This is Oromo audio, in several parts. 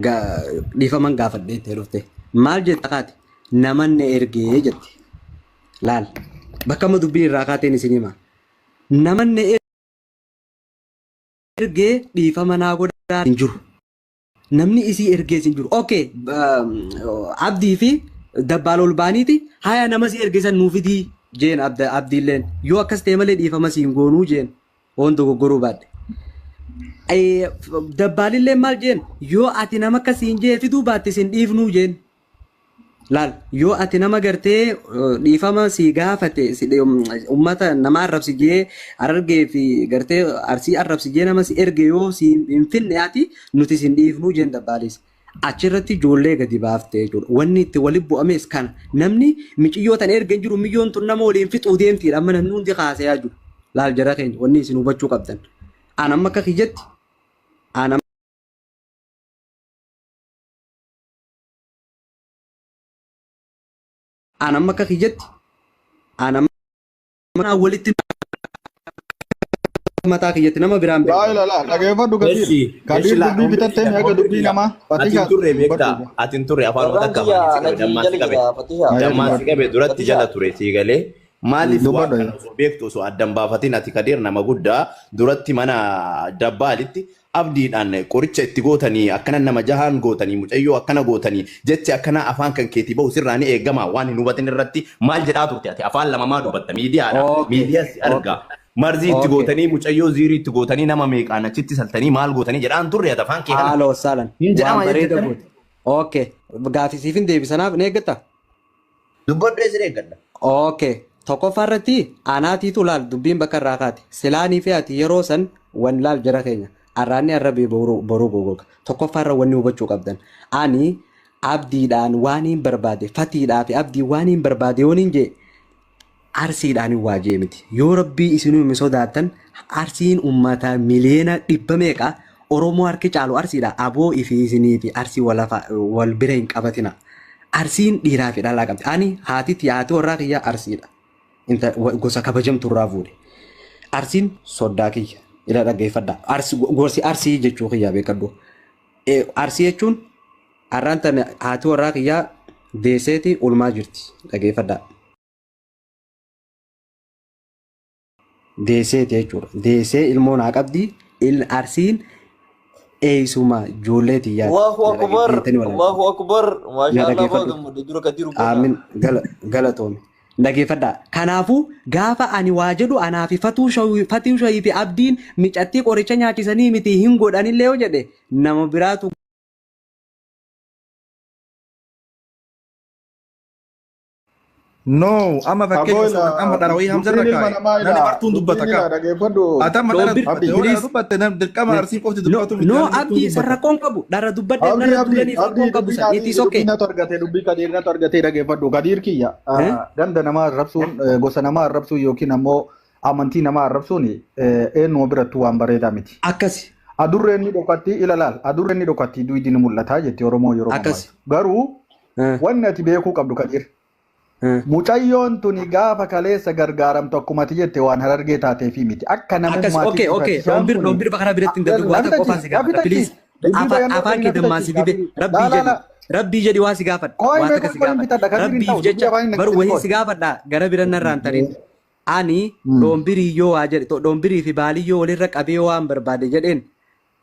dhiifaman gaafadhee itti dhufte maal jette kaate namanne ergee jette laal bakka amma dubbiin irraa kaateen isin hima namanne ergee dhiifama naa godhaa hin jiru namni isii ergee hin jiru okay abdii fi dabbaal ol baaniiti haya nama si ergeessan nuufiti jeen abdiilleen yoo akkas ta'e malee dhiifama si hin goonuu jeen waan dogoggoruu baadhe dabbaalillee maal jeen yoo ati nama akkasiin jee fiduu baatte sin dhiifnuu jeen laal yoo ati nama gartee dhiifama si gaafate ummata nama arrabsi jee arargee fi gartee arsii arrabsi jee nama si erge yoo si hin finne ati nuti sin dhiifnuu jeen dabbaalis achirratti ijoollee gadi baaftee jechuudha wanni itti walitti bu'ames kana namni micciyootan erga hin jiru miyyoon tun nama waliin fixuu deemtiidha amma namni hundi kaasayaa jiru laal jara keenya wanni isin hubachuu qabdan aan amma akka kiyyatti aan amma akka kiyyatti aan amma walitti mataa kiyyatti nama biraan beeku. La dhageeffadhu gadi. Kadir dubbii bitattee meeqa dubbii namaa. Atin turre beektaa. Atin turre afaan wata qaban. Dammaasi qabe duratti jala ture siigalee. Maaliif waan beektu osoo addan baafatiin ati Kadir nama guddaa duratti mana dabbaalitti abdiidhaan qoricha itti gootanii akkana nama jahaan gootanii mucayyoo akkana gootanii jecha akkana afaan kan keetii bahu sirraanii eegamaa waan hin hubatin irratti maal jedhaa turte ati afaan lama maa dubatta miidiyaadha. Miidiyaas argaa. Marzii itti gootanii mucayyoo ziirii itti gootanii nama meeqaan achitti saltanii maal gootanii jedhaan turre ati afaan kee kana. Haaloo saalan. Hin jedhama jettanii. Okay. Gaafisiifin deebisanaaf ni eeggatta? Dubbadhu eessin eeggadha. Okay. Tokkoffaa irratti anaatiitu laal dubbiin bakka irraa kaate. Silaanii fi ati yeroo san wan laal jara keenya. Arraanni arrabee boruu gogoga. Tokkoffaa irra wanni hubachuu qabdan. Ani abdiidhaan waan hin barbaade fatiidhaa fi abdii waan hin barbaade yoon hin jee arsiidhaan waa jee miti yoo rabbii isinuu hin sodaatan arsiin ummata miliyoona 100 oromoo harki caalu arsiidha aboo ifi isinii fi arsii wal bira hin qabatina arsiin dhiiraa fi dhalaa qabdi ani haatitti haati warraa kiyya arsiidha gosa kabajamtu irraa fuudhe arsiin soddaa kiyya ila dhaggeeffadha gorsi arsii jechuu kiyya beekadhu arsii jechuun arraan tan haati warraa kiyya deeseeti ulmaa jirti dhaggeeffadha. Deesee jechuudha. Deesee ilmoo naa qabdi. Arsiin eesuma ijoolleeti yaada. Allahu akbar. Allahu akbar. Maashaallah waa gammadde dura Kadiru. Aamin galatoome. Dhaggeeffadhaa. Kanaafuu gaafa ani waa jedhu anaafi fatuu shayii fi abdiin micattii qoricha nyaachisanii miti hin godhanillee yoo jedhe nama biraatu. No, ama fakkeenya ama darawii hamza rakaa. Nani martuun dubbata kaa. Atama dubbatte nam dirqama arsii qofti dubbatu. No abdii sarrakoon qabu dara dubbadde dara dubbanii farkoon qabu san itti sokke. Natu argate dubbii Kadir natu argate dhaggeeffadhu. Kadir kiyya ganda namaa arrabsuun gosa namaa arrabsuun yookiin ammoo amantii namaa arrabsuun eenyuma birattuu waan bareedaa miti. Akkasi. Adurreen ni dhokatti ilalaal adurreen ni dhokatti duwidii ni mul'ata jetti Oromoo yeroo ammaa. Garuu wanni ati beekuu qabdu Kadir. Mucayyoon tuni gaafa kaleessa gargaaramtu akkuma ati jette waan harargee taatee fi miti akka namummaatti. Okay. Dhombir bakara biratti hin darbu waan qofaan si gaafadha. Please. Afaan kee dammaan si dibe. Rabbii jedhi waa si gaafadha. Waan akka si gaafadha. Rabbiif jecha baru wahii si gaafadha gara biran narraan tarin. Ani dhombirii yoo waa jedhe dhombirii fi baalii yoo walirra qabee waan barbaade jedheen.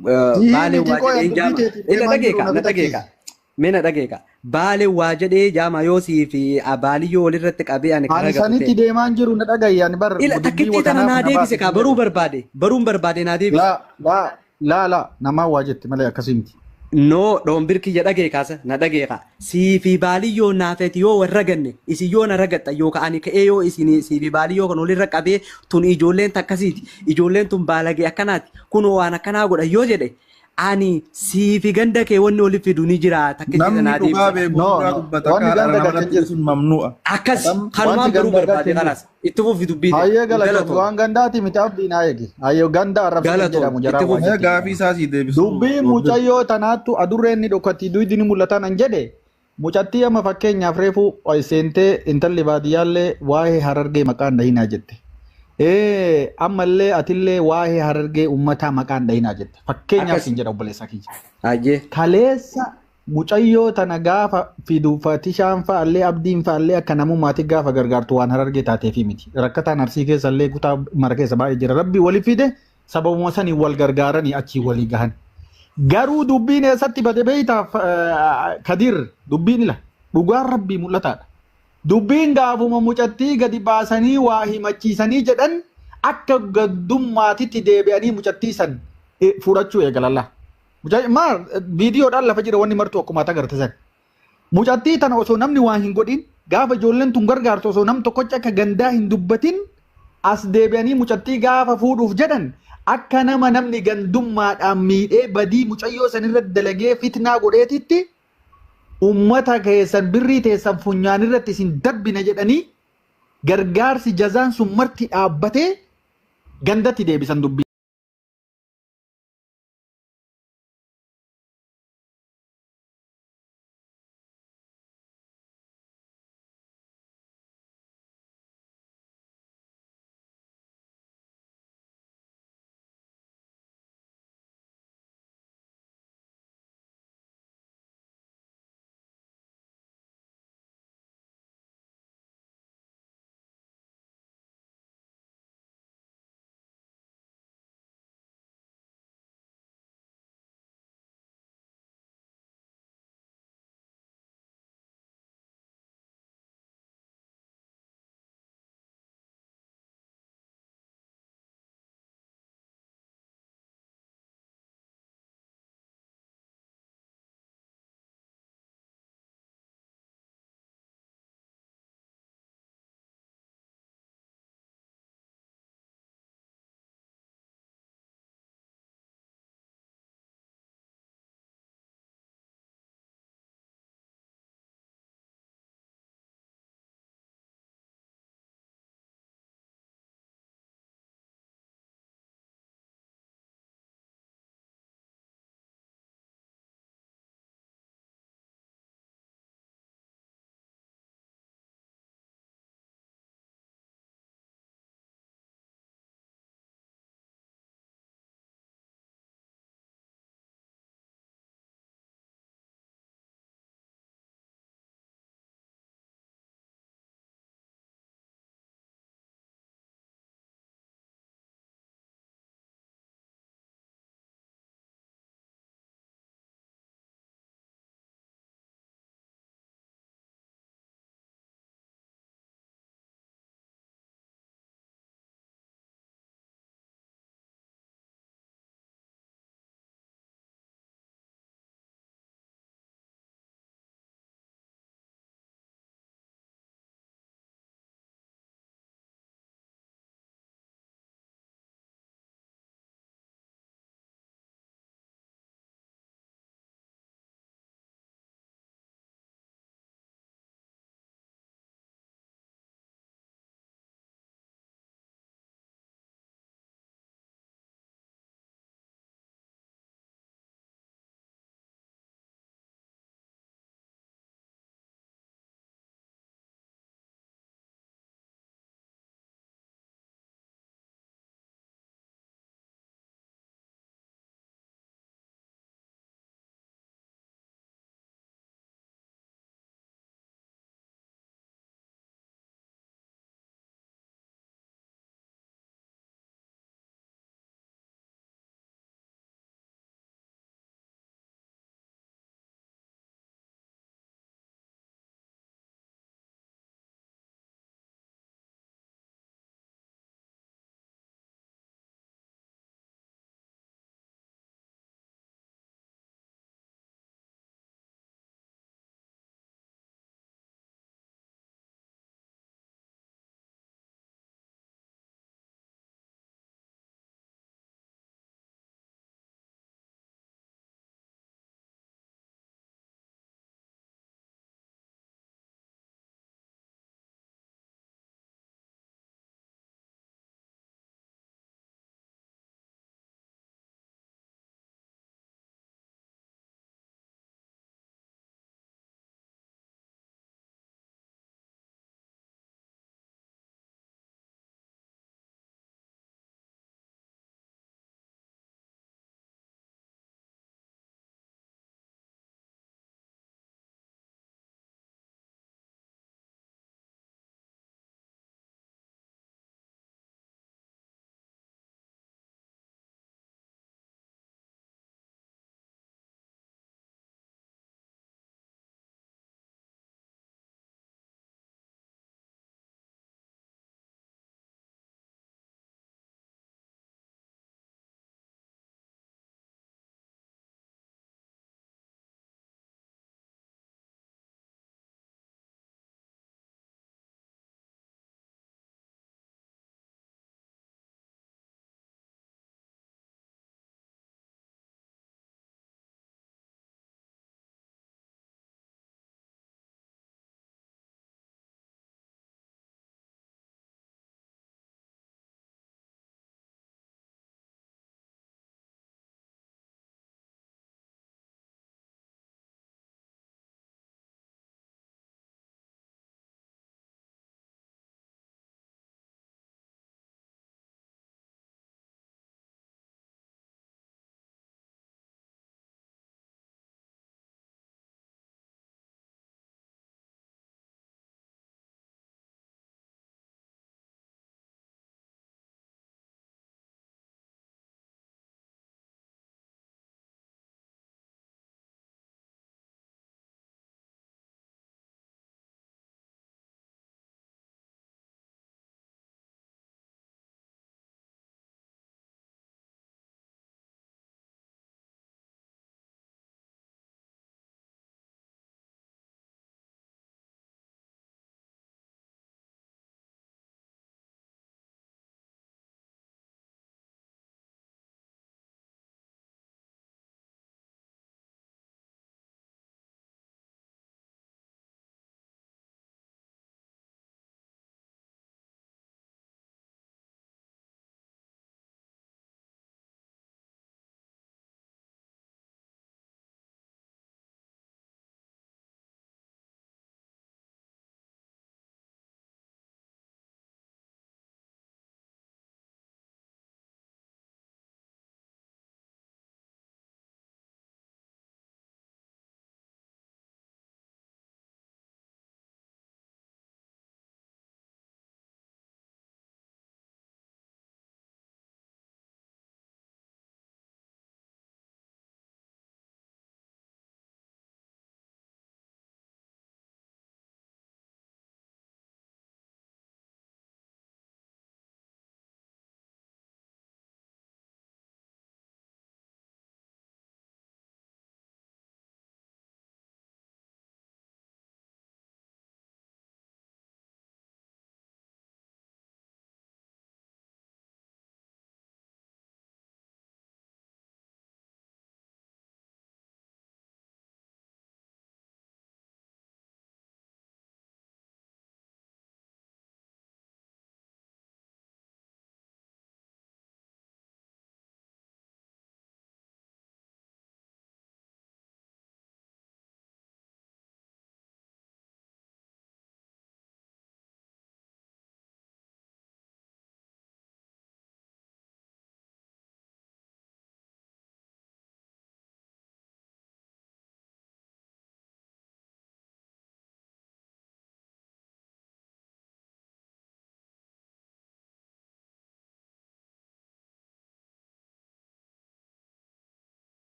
Baalee waa jedheen jaama. Ila dhageeka. Mena dhageeka. Baalee waa jedhee jaama yoosii fi abaaliyyoo walirratti qabee ani karaa gabatee. Ani sanitti deemaan jiru na dhagayyaan bar. Ila takkitti tana naa deebise kaa baruun barbaade naa deebise. La namaa waa jette malee akkasii miti. No dhombir kiyya dhageekaasa na dhageeka. Sii fi baaliyyoo naafeeti yoo warra ganne isin yoo na ragatta yoo ka'ani ka'ee yoo isin sii fi baaliyyoo kan walirra qabee tun ijoolleen takkasiiti. Ijoolleen tun baalagee akkanaati. Kun waan akkanaa godha yoo jedhe. Ani siifi ganda kee wanni oliif fidu ni jira takkitti sanaa deemsa. Namni dhugaa beeku wanni ganda garte sun mamnu'a. Akkas kanumaan garuu barbaade kalaas itti fufi dubbii. Hayyee galatu waan gandaati miti abdiin haayegi. Hayyee ganda arrabsee jedhamu jara. Hayyee gaafii isaa sii deebisu. Dubbii mucayyoo tanaattu adurreen ni dhokatti duwidi ni mul'atan an jedhe. Mucattii amma fakkeenyaaf reefu seentee intalli baadiyyaallee waa'ee harargee maqaan dhahinaa jette. Amma illee atillee waa'ee harargee uummataa maqaan dhahina jette. Fakkeenyaaf siin jedha obboleessa kiyya. Ayyee. Kaleessa mucayyoo tana gaafa fidu Fatishaan fa'allee Abdiin fa'allee akka namummaatti gaafa gargaartu waan harargee taateefi miti. Rakkataan Arsii keessallee kutaa mara keessa baay'ee jira. Rabbi wali fide sababuma sanii wal gargaaranii achii walii gahan. Garuu dubbiin eessatti bade beeytaaf Kadir dubbiin ila dhugaan Rabbii mul'ataadha. Dubbiin gaafuma mucattii gadi baasanii waa himachiisanii jedhan akka gaddummaatitti deebi'anii mucattii san fudhachuu eegalalla. Maal viidiyoodhaan lafa jira wanni martuu akkuma agartee san. Mucattii tana osoo namni waa hin godhin gaafa ijoolleen tun gargaartu osoo nam tokkocha akka gandaa hin dubbatin as deebi'anii mucattii gaafa fuudhuuf jedhan akka nama namni gandummaadhaan miidhee badii mucayyoo sanirra dalagee fitnaa godheetitti ummata keessan birrii teessan funyaan irratti isin darbina jedhanii gargaarsi jazaan sun marti dhaabbatee gandatti deebisan dubbii.